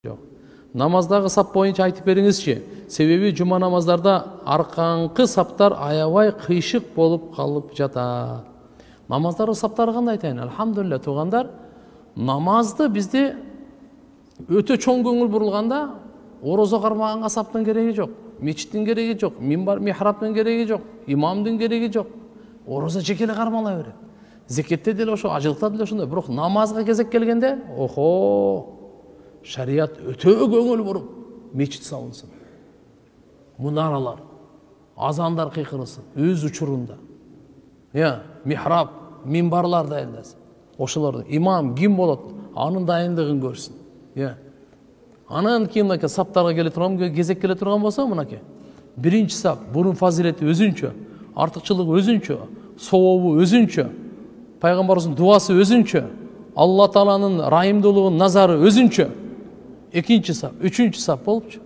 Жоқ. Намаздагы сап боюнча айтып бериңизчи. Себеби жума намаздарда аркаңкы саптар аябай кыйшык болуп калып жатат. Намаздардын саптары кандай айтайын? Алхамдулилля туугандар, намазды бизде өтө чоң көңүл бурулганда орозо кармаганга саптын кереги жок, мечиттин кереги жок, минбар михрабтын кереги жок, имамдын кереги жок. Орозо жекеле кармала берет. Зекетте деле ошо, ажылыкта деле ошондой. Бирок намазга кезек келгенде, шарият өтө көңүл буруп мечит салынсын, мунаралар, азандар кыйкырылсын өз учурунда, михраб, минбарлар дайындалсын. Ошолорду имам ким болот, анын дайындыгын көрсүн. Анан кийин мынакей саптарга келе турган кезек келе турган болсо, мынакей биринчи сап, бурун фазилети өзүнчө, артыкчылыгы өзүнчө, сообу өзүнчө, пайгамбарыбыздын дуасы өзүнчө, Алла Тааланын райымдуулугунун назары өзүнчө. Экинчи сап, үчүнчү сап болупчу.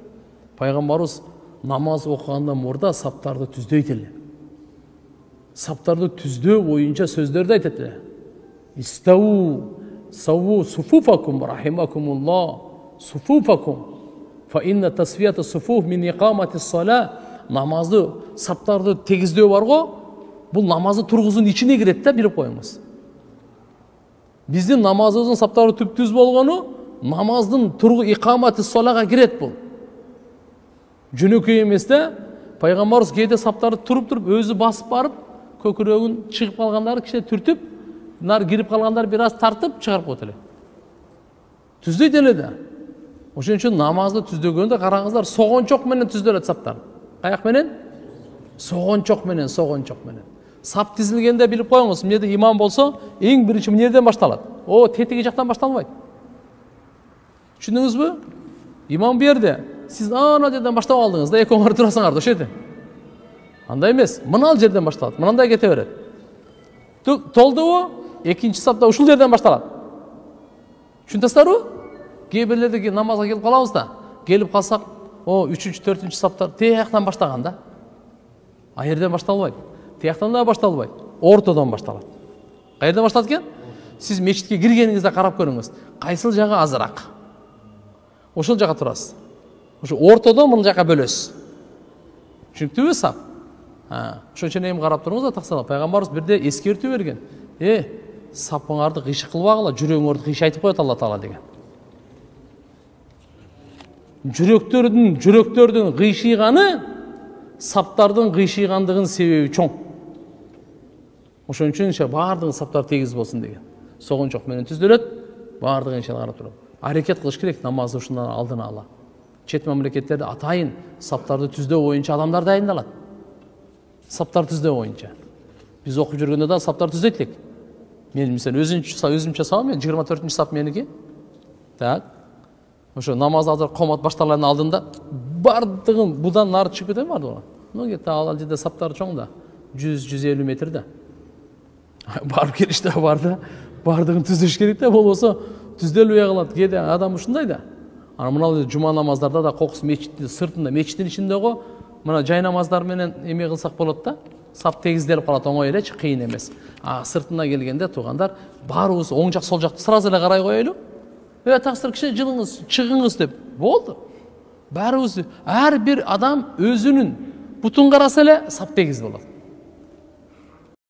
Пайгамбарыбыз намаз окугандан мурда саптарды түздөйт эле. Саптарды түздөө боюнча сөздөрдү айтат эле. Истау саву суфуфакум рахимакумуллах суфуфакум фа инна тасфията суфуф мин иқамати ссала. Намазды саптарды тегиздөө бар го, бул намазды тургузуунун ичине кирет да, билип коюңуз. Биздин намазыбыздын саптары түп-түз болгону намаздын тургу икаматы салага кирет бул. Жөнөкөй эмес да, пайгамбарыбыз кээде саптарды туруп өзү басып барып, көкүрөгүн чыгып калгандары кичине түртүп, нар кирип калгандар бир аз тартып чыгарып коет эле. Түздөйт эле да. Ошон үчүн намазды түздөгөндө караңыздар, согончок менен түздөлөт саптар. Каяк менен? Согончок менен. Сап тизилгенде билип коюңуз, эмнеде имам болсо, эң биринчи эмнеден башталат? Тетиги жактан башталбайт. Түшүндүңүзбү? Имам бу жерде, сиз ана жерден баштап алдыңыз да, экөөңөр турасыңар да, ошо жерде. Андай эмес, мынал жерден башталат, мынандай кете берет. Толдубу? Экинчи сапта ушул жерден башталат. Түшүндүңүзбү? Кээ бирлерде намазга келип калабыз да, келип калсак, үчүнчү, төртүнчү саптар тияктан баштаган да. А жерден башталбайт. Тияктан да башталбайт, ортодон башталат. Кайерден башталат экен? Сиз мечитке киргениңизде карап көрүңүз, кайсыл жагы азыраак. Ошол жака турасыз. Ошо ортодон мына жака бөлөсүз. Түшүнүктүбү сап? Ошон үчүн эми карап туруңуз да, таксала. Пайгамбарыбыз бирде эскертүү берген. Сапыңарды кыйшык кылбагыла, жүрөгүңөрдү кыйшайтып коет Алла Таала деген. Жүрөктөрдүн кыйшыйганы саптардын кыйшыйгандыгынын себеби чоң. Ошон үчүн баардыгы саптар тегиз болсун деген. Согончок менен түздөлөт, баардыгы карап туруп. Аракет кылыш керек намазды ушундан алдын ала. Чет мамлекеттерде атайын саптарды түздөө боюнча адамдар дайындалат. Саптар түздөө боюнча. Биз окуп жүргөндө да саптар түзөйт элек. Мен мисалы өзүмчө сабам, 24-чү сап меники. Так. Ошо намаз азыр комат башталганын алдында бардыгын будан нары чыгып кетем бардыгы. Кете ал жерде саптар чоң да, 100-150 метр да. Барып келиште бар да, бардыгын түзөш керек да, болбосо түздөлбөй калат. Кээде адам ушундай да. Ана мына жума намаздарда да кокус мечиттин сыртында, мечиттин ичинде го, мына жай намаздар менен эме кылсак болот да. Сап тегизделип калат, оңой элечи, кыйын эмес. Сыртына келгенде туугандар, баарыбыз оң жак, сол жакты сразу эле карай коелу. Таксыр киши жылыңыз, чыгыңыз деп болду. Баарыбыз, ар бир адам өзүнүн бутун караса эле сап тегиз болот.